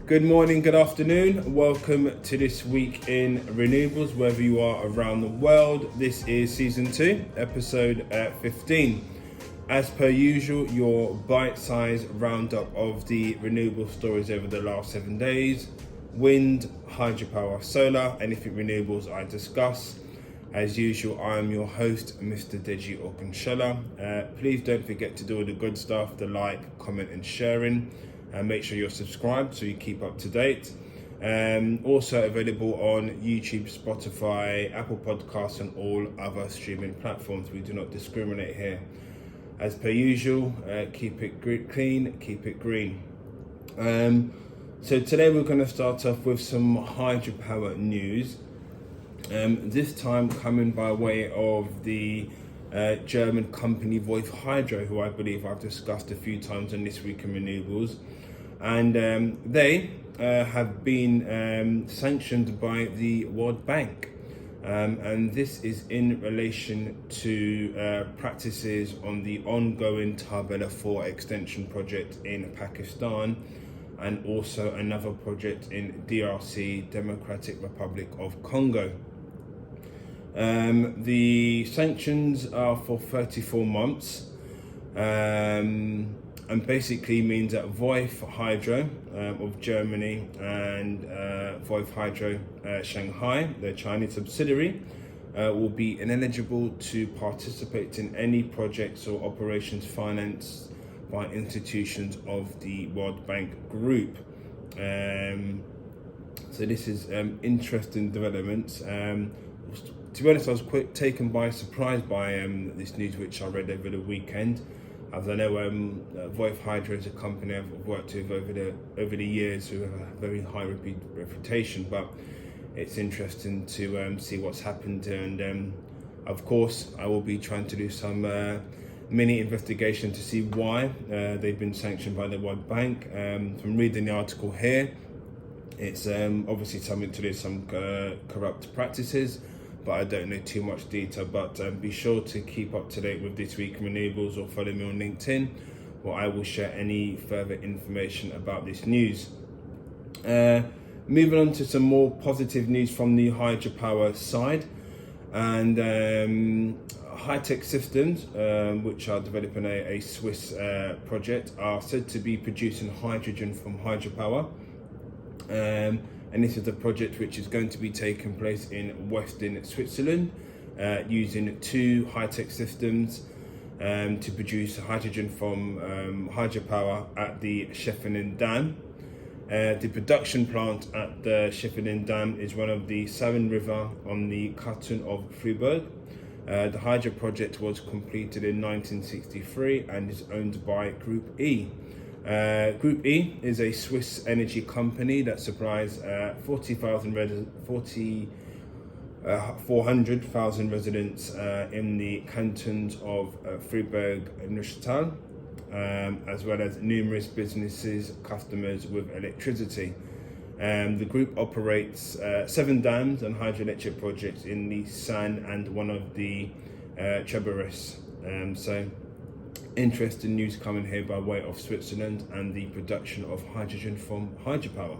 Good morning, good afternoon. Welcome to this week in Renewables, wherever you are around the world. This is season 2, episode 15. As per usual, your bite-sized roundup of the renewable stories over the last 7 days. Wind, hydropower, solar, anything renewables I discuss. As usual, I am your host, Mr. Deji Okunshola. Please don't forget to do all the good stuff, the like, comment and sharing. And make sure you're subscribed so you keep up to date. Also available on YouTube, Spotify, Apple Podcasts and all other streaming platforms. We do not discriminate here. As per usual, keep it clean, keep it green. So today we're going to start off with some hydropower news. This time coming by way of the German company Voith Hydro, who I believe I've discussed a few times on This Week in Renewables. And they have been sanctioned by the World Bank. And this is in relation to practices on the ongoing Tarbela 4 extension project in Pakistan and also another project in DRC, Democratic Republic of Congo. The sanctions are for 34 months. And basically means that Voith Hydro of Germany and Voith Hydro Shanghai, their Chinese subsidiary, will be ineligible to participate in any projects or operations financed by institutions of the World Bank Group. So this is interesting developments. To be honest, I was quite taken by surprise by this news which I read over the weekend. As I know, Voith Hydro is a company I've worked with over the years who have a very high reputation, but it's interesting to see what's happened. And of course, I will be trying to do some mini investigation to see why they've been sanctioned by the World Bank. From reading the article here, it's obviously something to do with some corrupt practices, but I don't know too much detail. But be sure to keep up to date with This Week in Renewables or follow me on LinkedIn, where I will share any further information about this news. Moving on to some more positive news from the hydropower side, and high-tech systems, which are developing a Swiss project, are said to be producing hydrogen from hydropower. And this is a project which is going to be taking place in Western Switzerland, using 2 high-tech systems to produce hydrogen from hydropower at the Scheffenen Dam. The production plant at the Scheffenen Dam is one of the Saarland River on the canton of Freiburg. The hydro project was completed in 1963 and is owned by Group E. Group E is a Swiss energy company that supplies 400,000 residents in the cantons of Freiburg and Neuchâtel, as well as numerous businesses, customers with electricity. The group operates 7 dams and hydroelectric projects in the San and one of the Treberis. So interesting news coming here by way of Switzerland and the production of hydrogen from hydropower.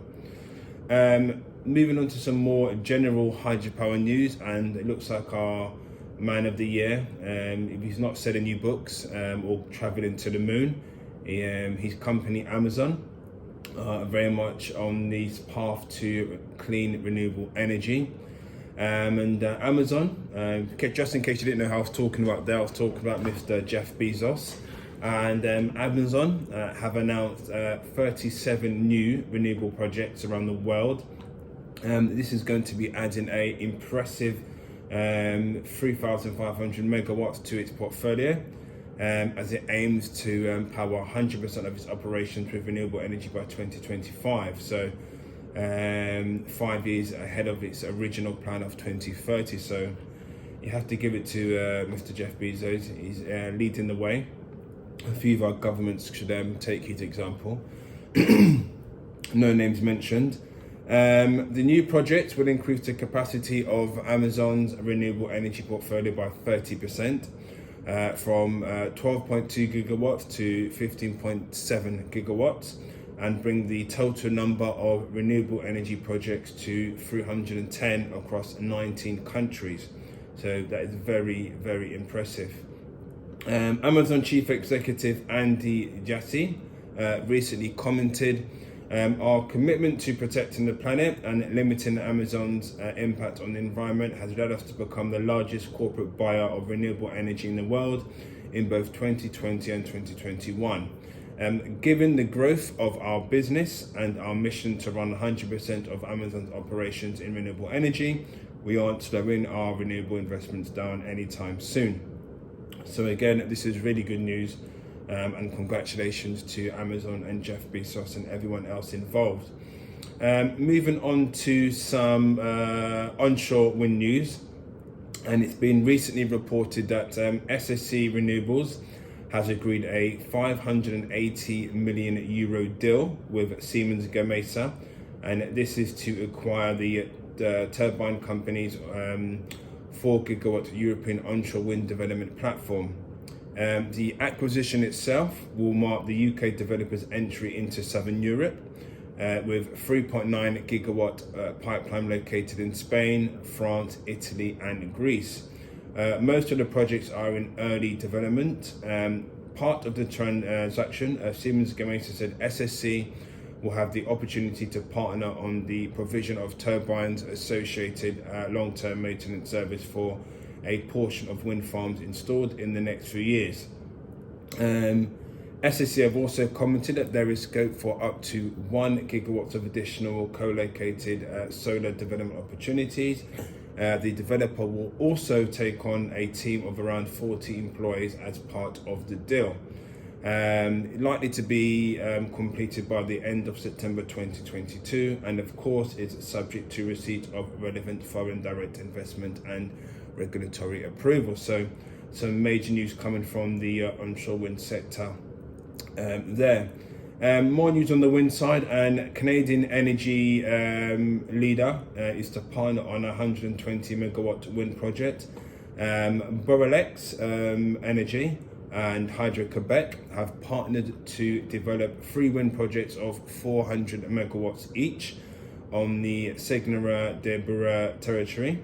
Moving on to some more general hydropower news, and it looks like our man of the year, if he's not selling new books or traveling to the moon, his company Amazon are very much on this path to clean renewable energy. And Amazon, just in case you didn't know who I was talking about there, I was talking about Mr. Jeff Bezos. And Amazon have announced 37 new renewable projects around the world. This is going to be adding a impressive 3,500 megawatts to its portfolio, as it aims to power 100% of its operations with renewable energy by 2025. So 5 years ahead of its original plan of 2030. So you have to give it to Mr. Jeff Bezos. He's leading the way. A few of our governments should take his example. No names mentioned. The new project will increase the capacity of Amazon's renewable energy portfolio by 30%, from 12.2 gigawatts to 15.7 gigawatts, and bring the total number of renewable energy projects to 310 across 19 countries. So that is very, very impressive. Amazon Chief Executive Andy Jassy recently commented, our commitment to protecting the planet and limiting Amazon's impact on the environment has led us to become the largest corporate buyer of renewable energy in the world in both 2020 and 2021. Given the growth of our business and our mission to run 100% of Amazon's operations in renewable energy, we aren't slowing our renewable investments down anytime soon. So again, this is really good news, and congratulations to Amazon and Jeff Bezos and everyone else involved. Moving on to some onshore wind news, and it's been recently reported that SSE Renewables has agreed a 580 million euro deal with Siemens Gamesa, and this is to acquire the turbine company's 4 gigawatt European onshore wind development platform. The acquisition itself will mark the UK developer's entry into Southern Europe with 3.9 gigawatt pipeline located in Spain, France, Italy and Greece. Most of the projects are in early development. Part of the transaction, Siemens Gamesa said SSC will have the opportunity to partner on the provision of turbines associated long-term maintenance service for a portion of wind farms installed in the next few years. SSC have also commented that there is scope for up to 1 gigawatt of additional co-located solar development opportunities. The developer will also take on a team of around 40 employees as part of the deal. Likely to be completed by the end of September 2022, and of course is subject to receipt of relevant foreign direct investment and regulatory approval. So some major news coming from the onshore wind sector there. More news on the wind side, and Canadian energy leader is to partner on a 120 megawatt wind project. Boralex Energy and Hydro-Quebec have partnered to develop 3 wind projects of 400 megawatts each on the Seigneur-de-Bourg territory.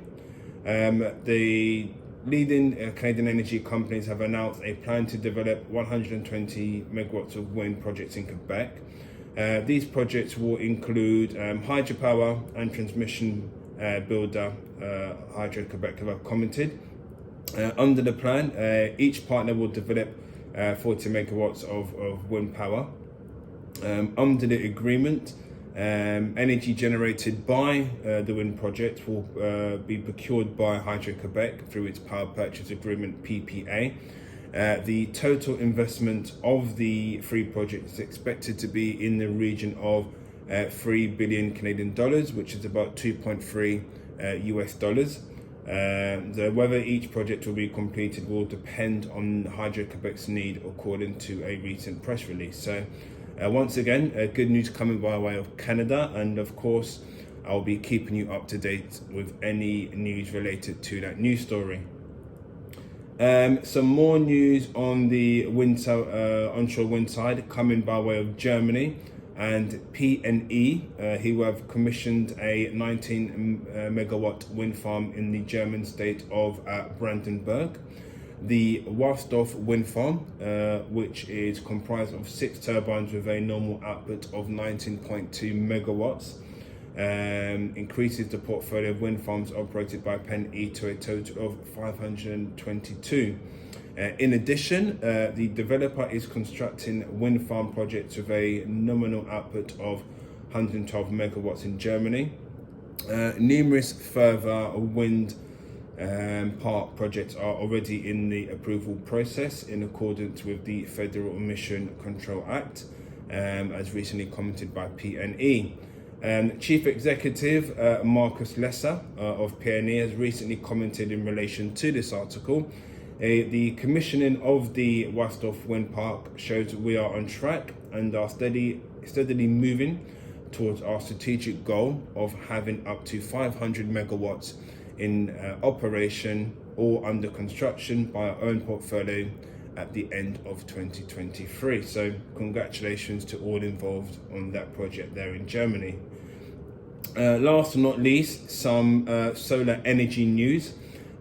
The leading Canadian energy companies have announced a plan to develop 120 megawatts of wind projects in Quebec. These projects will include hydropower and transmission builder Hydro-Quebec have commented. Under the plan, each partner will develop 40 megawatts of wind power. Under the agreement, energy generated by the wind project will be procured by Hydro-Quebec through its power purchase agreement PPA. The total investment of the 3 projects is expected to be in the region of 3 billion Canadian dollars, which is about 2.3 US dollars. Whether each project will be completed will depend on Hydro-Quebec's need, according to a recent press release. So once again, good news coming by way of Canada, and of course I'll be keeping you up to date with any news related to that news story. Some more news on the onshore wind side coming by way of Germany and PNE, who have commissioned a 19 megawatt wind farm in the German state of Brandenburg. The Wasdorf wind farm, which is comprised of 6 turbines with a normal output of 19.2 megawatts, increases the portfolio of wind farms operated by PNE to a total of 522. In addition, the developer is constructing wind farm projects with a nominal output of 112 megawatts in Germany. Numerous further wind park projects are already in the approval process in accordance with the Federal Emission Control Act, as recently commented by PNE. Chief Executive Markus Lesser of PNE has recently commented in relation to this article. The commissioning of the Wasdorf wind park shows we are on track and are steadily moving towards our strategic goal of having up to 500 megawatts in operation or under construction by our own portfolio at the end of 2023. So congratulations to all involved on that project there in Germany. Last but not least, some solar energy news.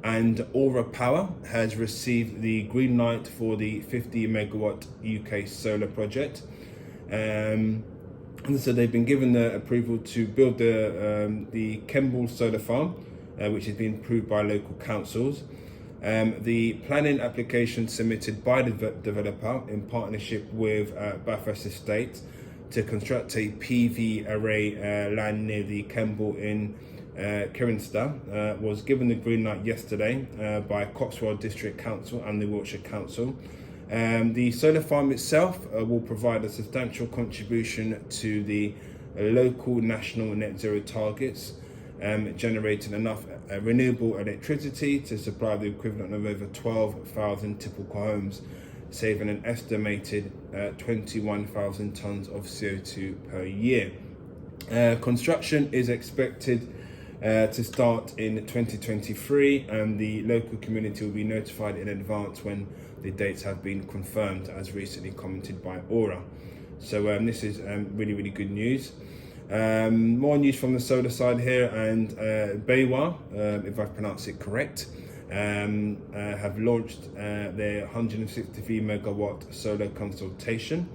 And Aura Power has received the green light for the 50 megawatt UK solar project. And so they've been given the approval to build the Kemble solar farm, which has been approved by local councils. The planning application submitted by the developer in partnership with Bathurst Estate to construct a PV array land near the Kemble in Cirencester was given the green light yesterday by Cotswold District Council and the Wiltshire Council. The solar farm itself will provide a substantial contribution to the local national net zero targets, generating enough renewable electricity to supply the equivalent of over 12,000 typical homes, saving an estimated 21,000 tonnes of CO2 per year. Construction is expected to start in 2023, and the local community will be notified in advance when the dates have been confirmed, as recently commented by Aura. So this is really, really good news. More news from the solar side here, and Baywa, if I've pronounced it correct, have launched their 163 megawatt solar consultation.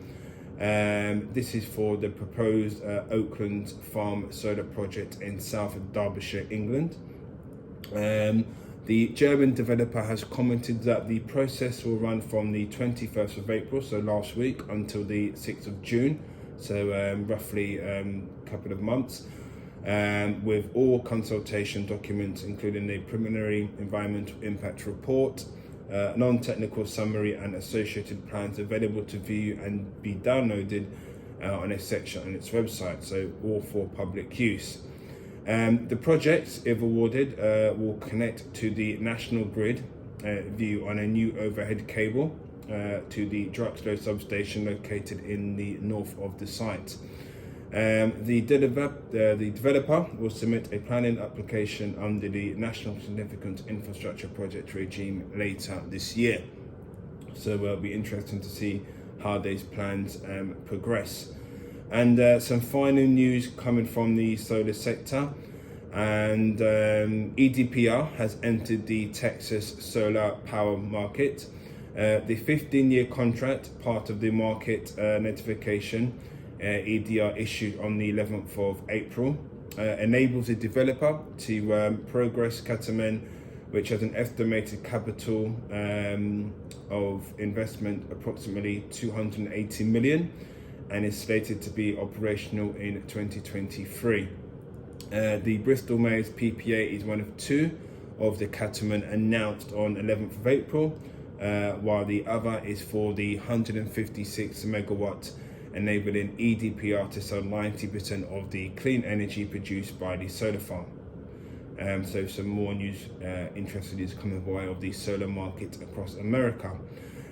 This is for the proposed Oakland Farm solar project in South Derbyshire, England. The German developer has commented that the process will run from the 21st of April, so last week, until the 6th of June, so roughly a couple of months, with all consultation documents, including the preliminary environmental impact report, non-technical summary and associated plans available to view and be downloaded on a section on its website, so all for public use. The projects, if awarded, will connect to the national grid view on a new overhead cable to the Druxlow substation located in the north of the site. The developer will submit a planning application under the National Significant Infrastructure Project regime later this year. So it'll be interesting to see how these plans progress. And some final news coming from the solar sector. And EDPR has entered the Texas solar power market. The 15-year contract, part of the market notification EDR issued on the 11th of April, enables the developer to progress Katamen, which has an estimated capital of investment approximately 280 million and is slated to be operational in 2023. The Bristol Mayor's PPA is one of two of the Katamen announced on 11th of April, while the other is for the 156 megawatt, enabling EDPR to sell 90% of the clean energy produced by the solar farm. So some more news, interesting news coming by of the solar market across America.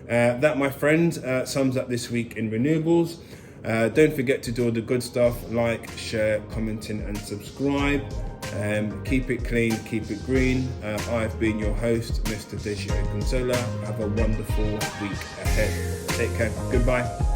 That, my friends, sums up this week in renewables. Don't forget to do all the good stuff, like, share, commenting and subscribe. Keep it clean, keep it green. I've been your host, Mr. Deji Ogunzola. Have a wonderful week ahead. Take care. Goodbye.